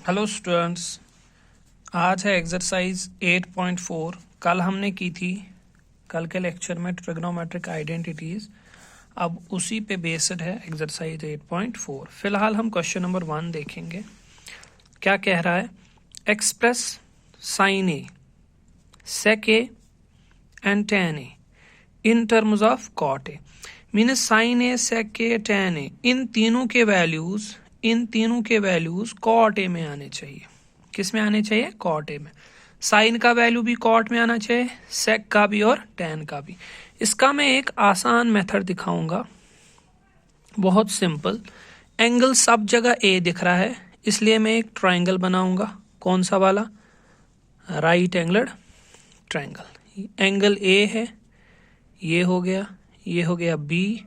Hello students, आज है exercise 8.4। कल हमने की थी, कल के लेक्चर में ट्रिग्नोमेट्रिक आइडेंटिटीज। अब उसी पे बेस्ड है एक्सरसाइज 8.4। फिलहाल हम क्वेश्चन नंबर 1 देखेंगे। क्या कह रहा है? Express sine A, sec A and tan A in terms of cot A. Means sine A, sec A, tan A, इन तीनों के वैल्यूज कॉट ए में आने चाहिए। किस में आने चाहिए? कॉट ए में। साइन का वैल्यू भी कॉट में आना चाहिए, सेक का भी और tan का भी। इसका मैं एक आसान मेथड दिखाऊंगा, बहुत सिंपल। एंगल सब जगह ए दिख रहा है, इसलिए मैं एक ट्राइंगल बनाऊंगा। कौन सा वाला? Right angled triangle. Angle A है, ये हो गया बी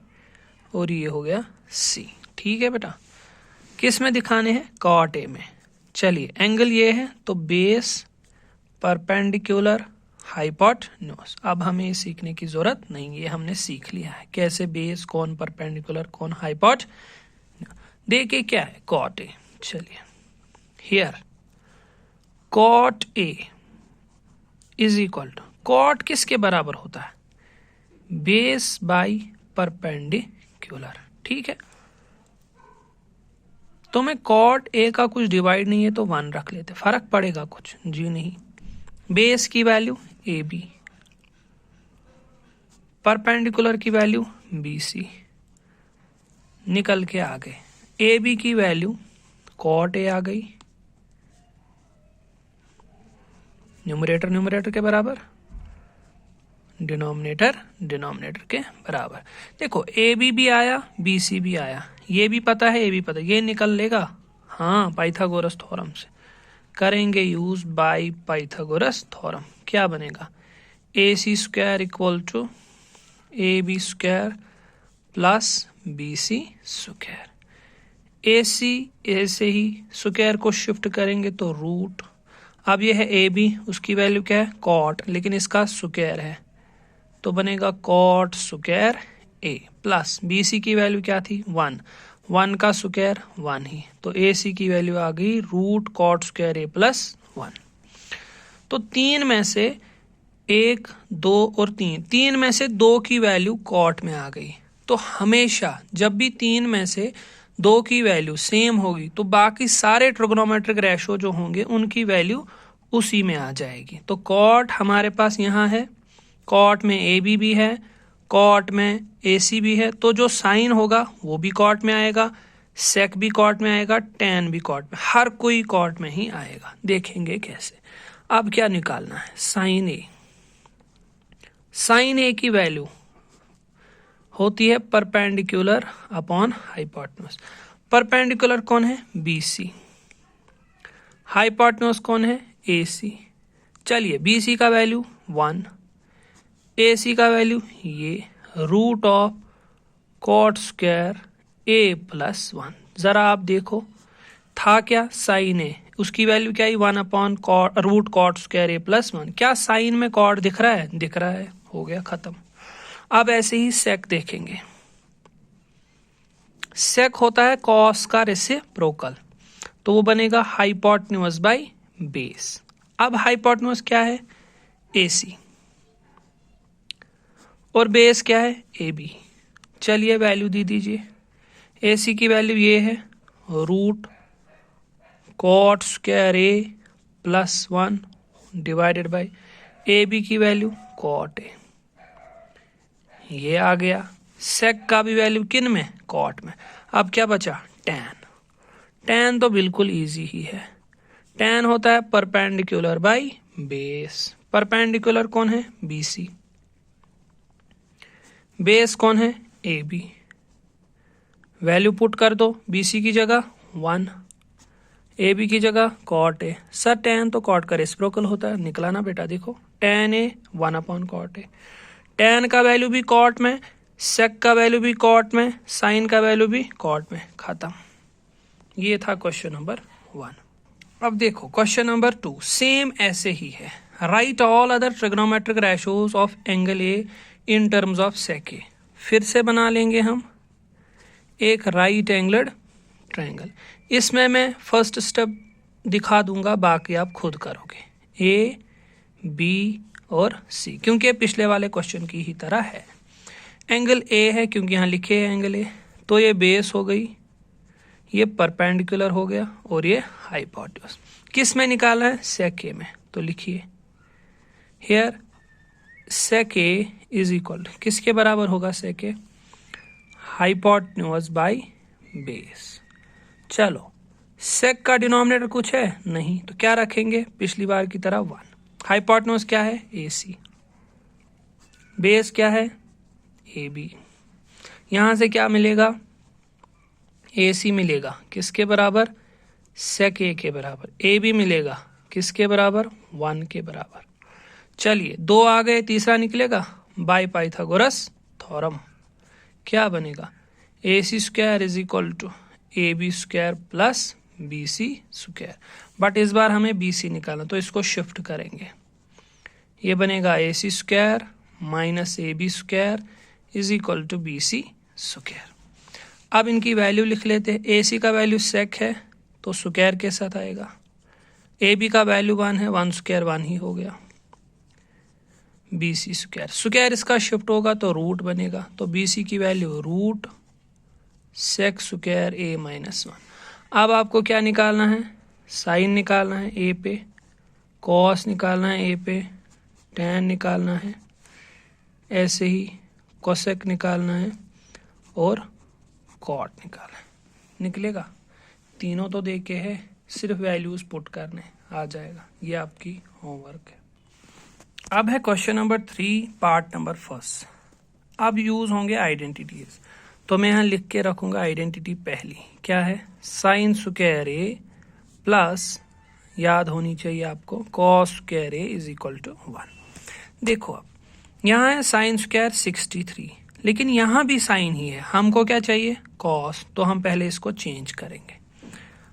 और ये हो गया सी। ठीक है बेटा, किस में दिखाने हैं? कॉट ए में। चलिए, एंगल ये है तो बेस परपेंडिकुलर हाइपोटेन्यूज। अब हमें ये सीखने की जरूरत नहीं, ये हमने सीख लिया है कैसे बेस, कौन परपेंडिकुलर, कौन हाइपोटेन्यूज। देखिए क्या है कॉट ए। चलिए, here cot A is equal to, cot किसके बराबर होता है? Base by perpendicular. ठीक है, तो मैं कॉट ए का कुछ डिवाइड नहीं है तो 1 रख लेते, फर्क पड़ेगा कुछ? जी नहीं। बेस की वैल्यू ए बी, परपेंडिकुलर की वैल्यू बी सी, निकल के आ गए। ए बी की वैल्यू कॉट ए आ गई, न्यूमरेटर के बराबर, डिनोमिनेटर के बराबर। देखो, ए बी भी आया, बी सी भी आया, ये भी पता है, ये भी पता है, ये निकल लेगा। हाँ, पाइथागोरस थ्योरम से करेंगे यूज बाय पाइथागोरस थ्योरम। क्या बनेगा? A C square equal to A B square plus B C square. A C A से ही स्क्वायर को शिफ्ट करेंगे तो रूट। अब ये है ए बी, उसकी वैल्यू क्या है? कॉट, लेकिन इसका स्क्वायर है तो बनेगा cot square A, plus B सी की वैल्यू क्या थी? 1 का स्क्वायर 1 ही, तो ए सी की वैल्यू आ गई root cot square A plus 1। तो 3 में से 1, 2 और 3 में से 2 की वैल्यू कॉट में आ गई। तो हमेशा जब भी 3 में से 2 की वैल्यू सेम होगी तो बाकी सारे ट्रिग्नोमेट्रिक रेशो जो होंगे उनकी वैल्यू उसी में आ जाएगी। तो कॉट हमारे पास यहाँ है, कॉट में ए बी भी है, कॉट में ए सी भी है, तो जो साइन होगा वो भी कॉट में आएगा, सेक भी कॉट में आएगा, tan भी कॉट में, हर कोई कॉट में ही आएगा। देखेंगे कैसे। अब क्या निकालना है? साइन ए की वैल्यू होती है परपेंडिकुलर अपॉन हाइपोटेन्यूज। परपेंडिकुलर कौन है? B C. हाइपोटेन्यूज कौन है? ए सी। चलिए, बी सी का वैल्यू 1, ए सी का वैल्यू ये root of cot square A plus 1। जरा आप देखो, था क्या? साइन ए, उसकी वैल्यू क्या है? 1 upon root cot square A plus 1। क्या साइन में कॉट दिख रहा है? दिख रहा है, हो गया खत्म। अब ऐसे ही सेक देखेंगे। सेक होता है कॉस का रेसिप्रोकल, तो वो बनेगा हाइपोटेन्यूज बाई बेस। अब हाइपोटेन्यूज क्या है? ए सी, और बेस क्या है? A B. चलिए, वैल्यू दे दीजिए। ए सी की वैल्यू ये है root cot square A plus 1 divided by A B की वैल्यू कॉट ए, ये आ गया। सेक का भी वैल्यू किन में? कॉट में। अब क्या बचा? tan तो बिल्कुल इजी ही है। tan होता है परपेंडिकुलर बाई बेस। परपेंडिकुलर कौन है? B C. बेस कौन है? A B. वैल्यू पुट कर दो, बी सी की जगह 1, ए बी की जगह कॉट ए। सर tan तो कॉट का रेसिप्रोकल होता है, निकला ना बेटा? देखो, tan A 1 upon cot A. tan का वैल्यू भी कॉट में, सेक का वैल्यू भी कॉट में, साइन का वैल्यू भी कॉट में, खत्म। ये था क्वेश्चन नंबर 1। अब देखो क्वेश्चन नंबर 2, सेम ऐसे ही है। Right all other trigonometric ratios of angle A in terms of sec A. फिर से बना लेंगे हम एक राइट एंगल्ड ट्रायंगल। इसमें मैं फर्स्ट स्टेप दिखा दूंगा, बाकी आप खुद करोगे। ए, बी और सी, क्योंकि पिछले वाले क्वेश्चन की ही तरह है। एंगल ए है क्योंकि यहाँ लिखे है एंगल ए, तो ये बेस हो गई, ये परपेंडिकुलर हो गया और ये हाइपोटेन्यूज। किस में निकालना है? सेक ए में। तो लिखिए here sec A is equal किसके बराबर होगा? Sec A hypotenuse by base. चलो सेक का डिनोमिनेटर कुछ है नहीं, तो क्या रखेंगे? पिछली बार की तरह 1। हाइपोटेन्यूज क्या है? ए सी। बेस क्या है? A B. यहां से क्या मिलेगा? ए सी मिलेगा किसके बराबर? सेक ए के बराबर। ए बी मिलेगा किसके बराबर? 1 के बराबर। चलिए 2 आ गए, तीसरा निकलेगा बाय पाइथागोरस थ्योरम। क्या बनेगा? A C square is equal to A B square plus B C square. But इस बार हमें बी सी निकालना, तो इसको शिफ्ट करेंगे। ये बनेगा A C square minus A B square is equal to B C square. अब इनकी वैल्यू लिख लेते हैं। ए सी का वैल्यू सेक है तो स्क्वायर के साथ आएगा। ए बी का वैल्यू 1 है, 1 स्क्वायर 1 ही हो गया। बी सी स्क्वायर, स्क्वायर इसका शिफ्ट होगा तो रूट बनेगा, तो बी सी की वैल्यू रूट सेक स्क्वायर ए माइनस 1। अब आपको क्या निकालना है? साइन निकालना है ए पे, कॉस निकालना है ए पे, टैन निकालना है, ऐसे ही कोसेक निकालना है और कॉट निकालना है। निकलेगा? तीनों तो देखे है, सिर्फ वैल्यूज पुट करने, आ जाएगा। ये आपकी होमवर्क है। अब है क्वेश्चन नंबर 3 पार्ट नंबर 1। अब यूज होंगे आइडेंटिटीज, तो मैं यहाँ लिख के रखूंगा आइडेंटिटी पहली। क्या है? साइन स्क्वायर ए प्लस, याद होनी चाहिए आपको, cos square A is equal to 1। देखो अब यहाँ है साइन स्क्वायर 63, लेकिन यहाँ भी साइन ही है। हमको क्या चाहिए? कॉस। तो हम पहले इसको चेंज करेंगे,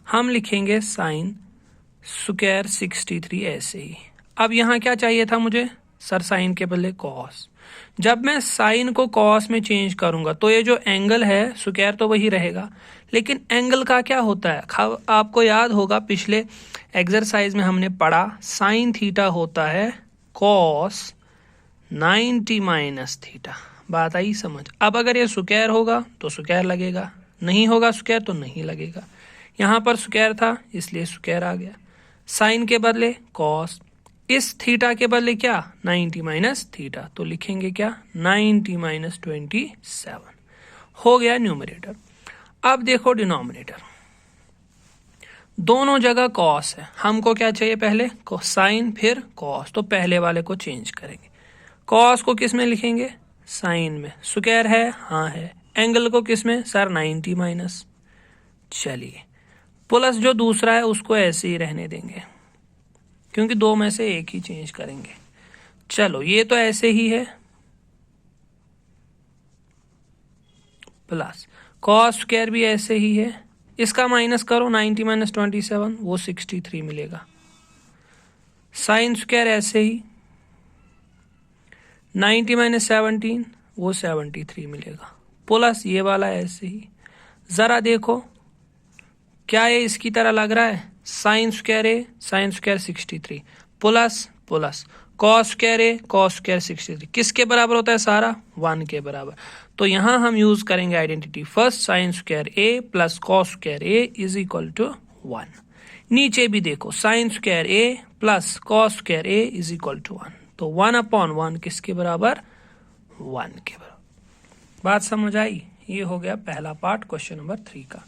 हम लिखेंगे साइन स्क्वायर 63 ऐसे ही। अब यहाँ क्या चाहिए था मुझे? सर साइन के बदले कॉस। जब मैं साइन को कॉस में चेंज करूंगा तो ये जो एंगल है स्क्वायर तो वही रहेगा, लेकिन एंगल का क्या होता है? आपको याद होगा पिछले एक्सरसाइज में हमने पढ़ा, साइन थीटा होता है कॉस 90 माइनस थीटा। बात आई समझ? अब अगर ये स्क्वायर होगा तो स्क्वायर लगेगा, नहीं होगा स्क्वायर तो नहीं लगेगा। यहाँ पर स्क्वायर था इसलिए स्क्वायर आ गया। साइन के बदले कॉस, इस थीटा के बदले क्या? 90 माइनस थीटा। तो लिखेंगे क्या? 90 माइनस 27 हो गया न्यूमरेटर। अब देखो डिनोमिनेटर, दोनों जगह कॉस है। हमको क्या चाहिए? पहले साइन फिर कॉस, तो पहले वाले को चेंज करेंगे। कॉस को किस में लिखेंगे? साइन में। स्क्वायर है? हाँ है। एंगल को किस में? Sir 90 minus. चलिए प्लस जो दूसरा है उसको ऐसे ही रहने देंगे, क्योंकि दो में से एक ही चेंज करेंगे। चलो ये तो ऐसे ही है, प्लस कॉस स्क्वायर भी ऐसे ही है। इसका माइनस करो, 90 माइनस 27 वो 63 मिलेगा। साइन स्क्वायर ऐसे ही, 90 माइनस 17 वो 73 मिलेगा, प्लस ये वाला ऐसे ही। जरा देखो क्या ये इसकी तरह लग रहा है? Sine square A sine square 63 plus plus cos square A cos square 63 किसके बराबर होता है? सारा 1 के बराबर। तो यहां हम यूज करेंगे identity first, sine square A plus cos square A is equal to 1। नीचे भी देखो sine square A plus cos square A is equal to 1, तो 1/1 किसके बराबर? 1 के बराबर। बात समझ आई? ये हो गया पहला पार्ट क्वेश्चन नंबर 3 का।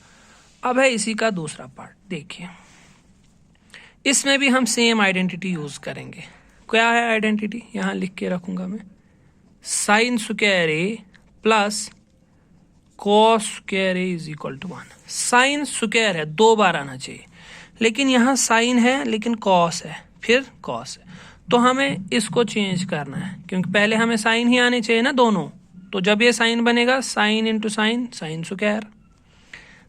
अब है इसी का दूसरा पार्ट। देखिए इसमें भी हम सेम आइडेंटिटी यूज करेंगे। क्या है आइडेंटिटी? यहां लिख के रखूंगा मैं, sine square A plus cos square A is equal to 1। Sine square है, 2 बार आना चाहिए, लेकिन यहां साइन है लेकिन कॉस है फिर कॉस है, तो हमें इसको चेंज करना है, क्योंकि पहले हमें साइन ही आने चाहिए ना दोनों। तो जब ये साइन बनेगा sine into sine, sine square.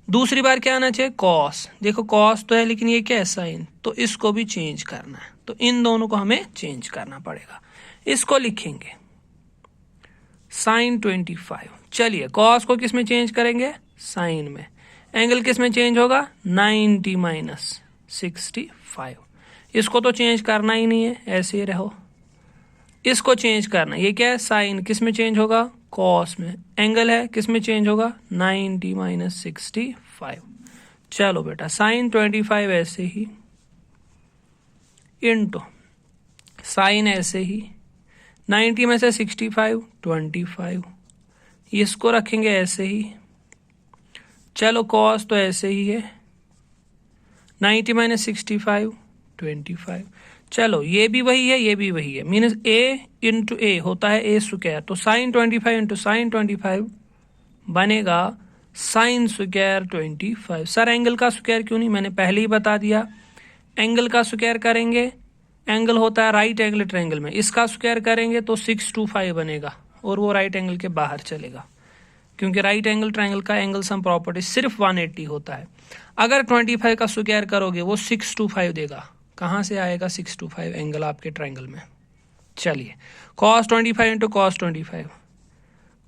दूसरी बार क्या आना चाहिए? कॉस। देखो कॉस तो है लेकिन ये क्या है? साइन, तो इसको भी चेंज करना है, तो इन दोनों को हमें चेंज करना पड़ेगा। इसको लिखेंगे साइन 25। चलिए कॉस को किस में चेंज करेंगे? साइन में। एंगल किस में चेंज होगा? 90 माइनस 65। इसको तो चेंज करना ही नहीं है, ऐसे ही रहो। इसको चेंज करना, ये क्या है, साइन किस में चेंज होगा, कॉस में। एंगल है किस में चेंज होगा, 90 माइनस 65। चलो बेटा साइन 25 ऐसे ही इंटू साइन ऐसे ही 90 में से 65 25, इसको रखेंगे ऐसे ही। चलो कॉस तो ऐसे ही है, 90 माइनस 65 25। चलो ये भी वही है, ये भी वही है, मीनस a इंटू ए होता है ए स्क्वायर। तो साइन 25 इंटू साइन 25 बनेगा साइन स्क्वायर 25। सर एंगल का स्क्वायर क्यों नहीं, मैंने पहले ही बता दिया। एंगल का स्क्वायर करेंगे, एंगल होता है राइट एंगल ट्रायंगल में, इसका स्क्वायर करेंगे तो 625 बनेगा और वो राइट एंगल के बाहर चलेगा, क्योंकि राइट एंगल ट्रायंगल का एंगल सम प्रॉपर्टी सिर्फ 180 होता है। अगर 25 का स्क्वायर करोगे वो 625 देगा। कहाँ से आएगा 625 एंगल आपके ट्रायंगल में। चलिए cos 25 into cos 25,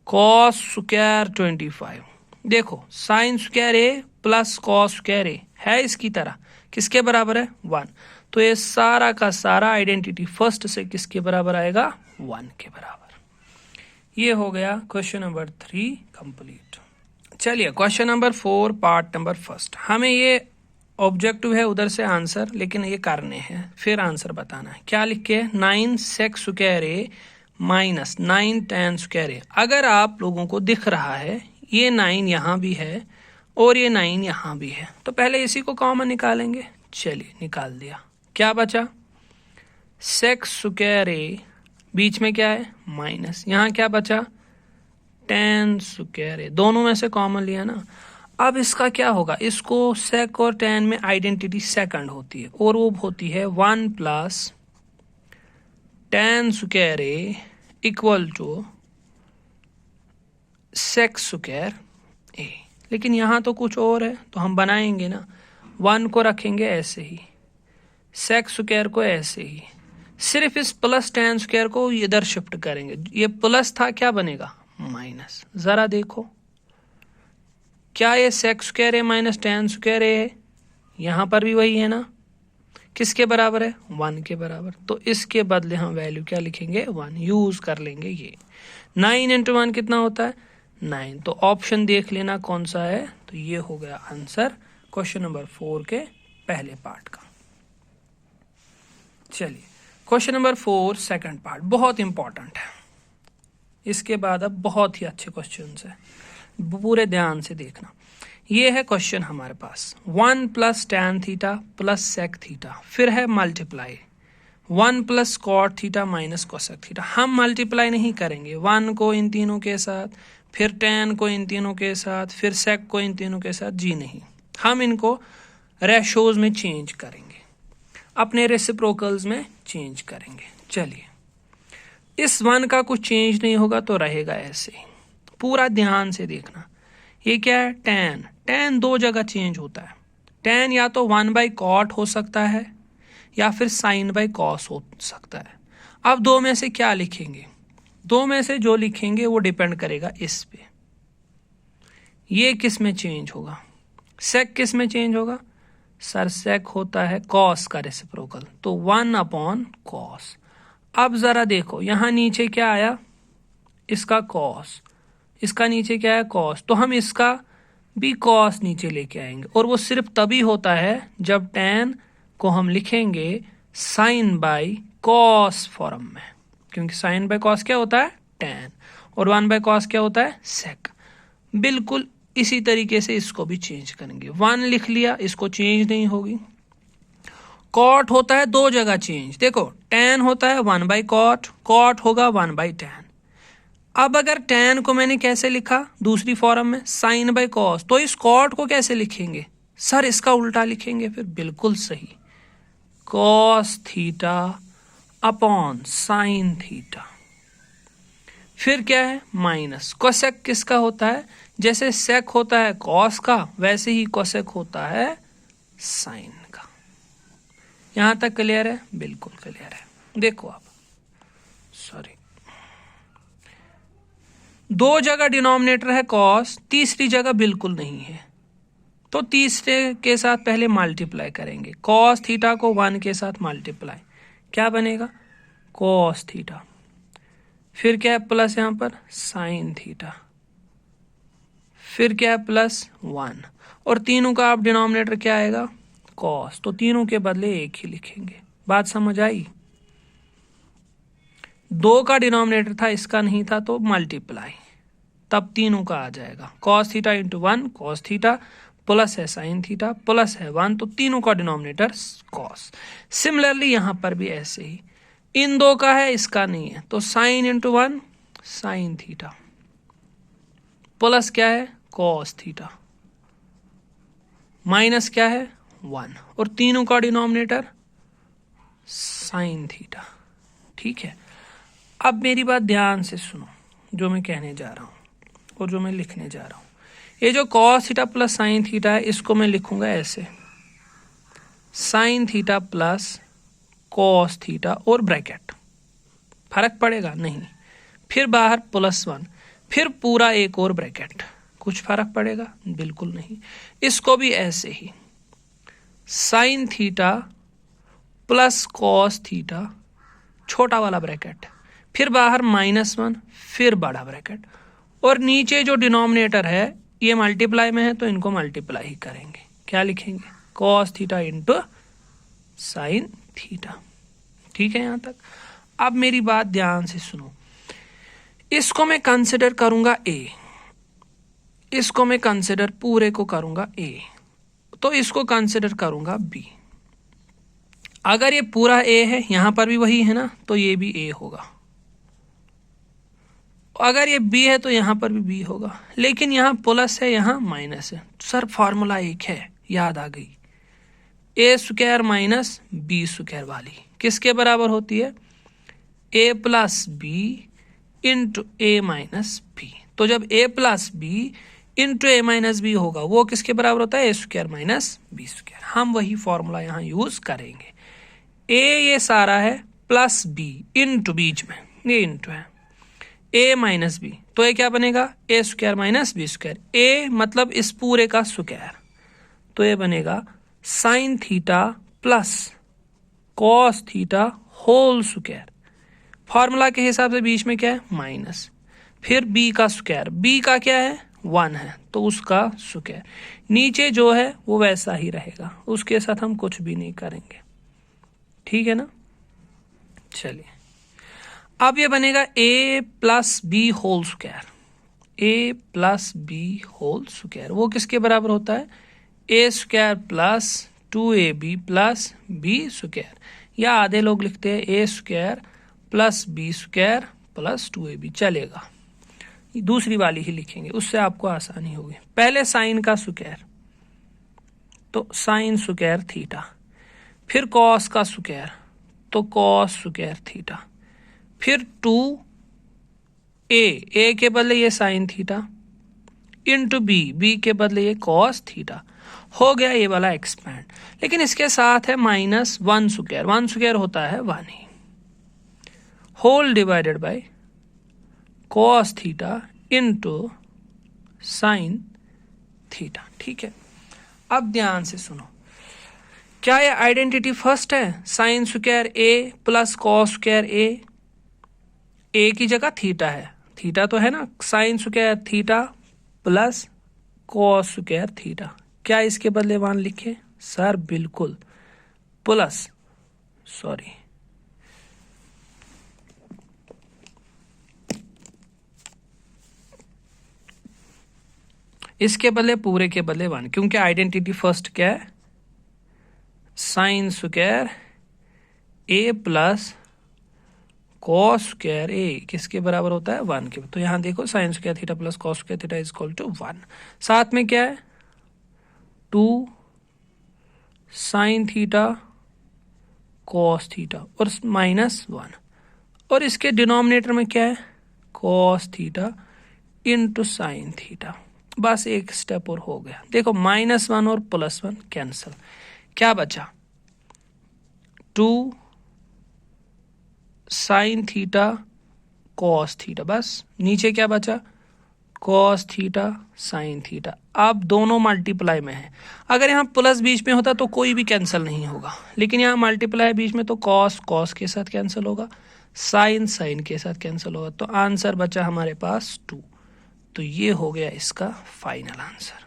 cos square 25। देखो sine square A plus cos square ए है इसकी तरह, किसके बराबर है, 1। तो ये सारा का सारा आइडेंटिटी फर्स्ट से किसके बराबर आएगा, 1 के बराबर। ये हो गया क्वेश्चन नंबर 3 कंप्लीट। चलिए question number 4 part number first. हमें ये ऑब्जेक्टिव है उधर से आंसर, लेकिन ये करने हैं फिर आंसर बताना है। क्या लिख के, 9 सेक स्क्वायर ए माइनस 9 tan स्क्वायर ए। अगर आप लोगों को दिख रहा है ये 9 यहाँ भी है और ये 9 यहाँ भी है, तो पहले इसी को कॉमन निकालेंगे। चलिए निकाल दिया, क्या बचा, सेक स्क्वायर ए, बीच में क्या है माइनस, यहाँ क्या बचा tan स्क्वायर ए, दोनों में से कॉमन लिया ना। अब इसका क्या होगा, इसको सेक और tan में आइडेंटिटी सेकंड होती है और वो होती है 1 plus tan square A equal to sec square A. लेकिन यहाँ तो कुछ और है, तो हम बनाएंगे ना, 1 को रखेंगे ऐसे ही, सेक स्क्वायर को ऐसे ही, सिर्फ इस प्लस tan स्क्वायर को इधर शिफ्ट करेंगे। ये प्लस था, क्या बनेगा माइनस। जरा देखो क्या ये सेक स्क्वायर ए माइनस tan स्क्वायर ए है, यहाँ पर भी वही है ना, किसके बराबर है 1 के बराबर। तो इसके बदले हम वैल्यू क्या लिखेंगे 1, यूज कर लेंगे ये। 9 इंटू 1 कितना होता है 9। तो ऑप्शन देख लेना कौन सा है, तो ये हो गया आंसर क्वेश्चन नंबर 4 के पहले पार्ट का। चलिए क्वेश्चन नंबर 4 सेकंड पार्ट बहुत इंपॉर्टेंट है। इसके बाद अब बहुत ही अच्छे क्वेश्चन है, पूरे ध्यान से देखना। ये है क्वेश्चन हमारे पास 1 plus tan theta plus sec theta, फिर है multiply 1 plus cot theta minus cosec theta. हम मल्टीप्लाई नहीं करेंगे 1 को इन तीनों के साथ, फिर tan को इन तीनों के साथ, फिर सेक को इन तीनों के साथ, जी नहीं, हम इनको रेशोज में चेंज करेंगे, अपने रेसिप्रोकल्स में चेंज करेंगे। चलिए इस 1 का कुछ चेंज नहीं होगा तो रहेगा ऐसे ही। पूरा ध्यान से देखना, ये क्या है tan दो जगह चेंज होता है। tan या तो 1/cot हो सकता है या फिर sin/cos हो सकता है। अब दो में से क्या लिखेंगे, दो में से जो लिखेंगे वो डिपेंड करेगा इस पे। ये किस में चेंज होगा, सेक किस में चेंज होगा, सर सेक होता है cos का रेसिप्रोकल, तो 1/cos। अब जरा देखो यहां नीचे क्या आया, इसका cos, इसका नीचे क्या है cos, तो हम इसका भी cos नीचे लेके आएंगे, और वो सिर्फ तभी होता है जब tan को हम लिखेंगे sin/cos फॉर्म में, क्योंकि sin/cos क्या होता है tan और 1/cos क्या होता है sec। बिल्कुल इसी तरीके से इसको भी चेंज करेंगे, 1 लिख लिया, इसको चेंज नहीं होगी। cot होता है दो जगह चेंज, देखो tan होता है 1/cot, cot होगा 1/tan। अब अगर tan को मैंने कैसे लिखा दूसरी फॉर्म में sin/cos, तो इस cot को कैसे लिखेंगे, सर इसका उल्टा लिखेंगे। फिर बिल्कुल सही, cos theta upon sin theta. फिर क्या है माइनस, कोसेक किसका होता है, जैसे सेक होता है cos का वैसे ही कोसेक होता है sin का। यहां तक क्लियर है, बिल्कुल क्लियर है। देखो आप, सॉरी, दो जगह डिनोमिनेटर है cos, तीसरी जगह बिल्कुल नहीं है, तो तीसरे के साथ पहले मल्टीप्लाई करेंगे, कॉस थीटा को 1 के साथ मल्टीप्लाई, क्या बनेगा कॉस थीटा, फिर क्या है प्लस यहाँ पर साइन थीटा, फिर क्या है प्लस 1, और तीनों का आप डिनोमिनेटर क्या आएगा कॉस, तो तीनों के बदले एक ही लिखेंगे। बात समझ आई? 2 का डिनोमिनेटर था, इसका नहीं था, तो मल्टीप्लाई, तब तीनों का आ जाएगा cos theta into 1 cos theta, plus है साइन थीटा, प्लस है 1, तो तीनों का डिनोमिनेटर कॉस। सिमिलरली यहां पर भी ऐसे ही, इन 2 का है, इसका नहीं है, तो sine into 1 sign theta, plus क्या है कॉस थीटा, माइनस क्या है 1, और तीनों का डिनोमिनेटर साइन थीटा। ठीक है, अब मेरी बात ध्यान से सुनो, जो मैं कहने जा रहा हूं और जो मैं लिखने जा रहा हूं। ये जो cos theta plus sine theta है, इसको मैं लिखूंगा ऐसे, sign theta plus cos theta और ब्रैकेट, फर्क पड़ेगा नहीं, फिर बाहर प्लस 1, फिर पूरा एक और ब्रैकेट, कुछ फर्क पड़ेगा बिल्कुल नहीं। इसको भी ऐसे ही, sine theta plus cos theta, छोटा वाला ब्रैकेट, फिर बाहर -1, फिर बड़ा ब्रैकेट, और नीचे जो डिनोमिनेटर है ये मल्टीप्लाई में है, तो इनको मल्टीप्लाई ही करेंगे, क्या लिखेंगे cos theta into sine theta. ठीक है यहां तक? अब मेरी बात ध्यान से सुनो, इसको मैं कंसिडर करूंगा ए, इसको मैं कंसिडर पूरे को करूंगा ए, तो इसको कंसिडर करूंगा बी। अगर ये पूरा ए है, यहां पर भी वही है ना, तो ये भी ए होगा, अगर ये बी है तो यहां पर भी बी होगा, लेकिन यहां प्लस है यहां माइनस है, सर फॉर्मूला एक है, याद आ गई, ए स्क्वायर माइनस बी स्क्वायर वाली किसके बराबर होती है ए प्लस बी इंटू ए माइनस बी। तो जब ए प्लस बी इंटू ए माइनस बी होगा, वो किसके बराबर होता है A square minus B square. हम वही फॉर्मूला यहां यूज करेंगे, ए ये सारा है प्लस बी इंटू, बीच में ये इंटू है, ए माइनस बी, तो ये क्या बनेगा A square minus B square, ए मतलब इस पूरे का स्क्वायर, तो ये बनेगा sine theta plus cos theta whole square, formula के हिसाब से बीच में क्या है माइनस, फिर बी का स्क्वायर, बी का क्या है 1 है, तो उसका स्क्वायर, नीचे जो है वो वैसा ही रहेगा, उसके साथ हम कुछ भी नहीं करेंगे। ठीक है ना? चलिए, अब ये बनेगा a plus B whole square, a plus B whole square, वो किसके बराबर होता है A square plus 2ab plus B square, या आधे लोग लिखते हैं A square plus B square plus 2ab, चलेगा, दूसरी वाली ही लिखेंगे, उससे आपको आसानी होगी। पहले साइन का स्क्वायर, तो साइन स्क्वायर थीटा, फिर कॉस का स्क्वायर, तो कॉस स्क्वायर थीटा, फिर 2a के बदले ये साइन थीटा इंटू बी के बदले ये कॉस थीटा, हो गया ये वाला एक्सपैंड। लेकिन इसके साथ है -1 स्क्वायर, 1 स्क्वायर होता है 1 ही, whole divided by cos theta into sine theta. ठीक है, अब ध्यान से सुनो, क्या ये आइडेंटिटी फर्स्ट है, sine square A plus cos square A की जगह थीटा है, थीटा तो है ना, sine square theta plus cos square theta, क्या इसके बदले 1 लिखे सर? बिल्कुल, प्लस सॉरी इसके बदले पूरे के बदले 1, क्योंकि आइडेंटिटी फर्स्ट क्या है sine square A plus cos square A किसके बराबर होता है 1 के, तो यहां देखो sine square theta plus cos square theta is equal to 1, साथ में क्या है 2 साइन थीटा कॉस थीटा और -1, और इसके डिनोमिनेटर में क्या है cos theta into sine theta, बस एक स्टेप और हो गया। देखो -1 और +1 कैंसिल, क्या बचा 2 साइन थीटा कॉस थीटा, बस नीचे क्या बचा कॉस थीटा साइन थीटा। अब दोनों मल्टीप्लाई में है। अगर यहाँ प्लस बीच में होता तो कोई भी कैंसिल नहीं होगा, लेकिन यहाँ मल्टीप्लाई बीच में तो कॉस कॉस के साथ कैंसिल होगा, साइन साइन के साथ कैंसिल होगा, तो आंसर बचा हमारे पास 2। तो ये हो गया इसका फाइनल आंसर।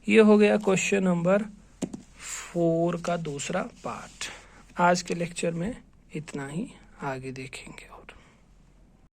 ये हो गया क्वेश्चन नंबर 4 का दूसरा पार्ट। आज के लेक्चर में इतना ही, आगे देखेंगे।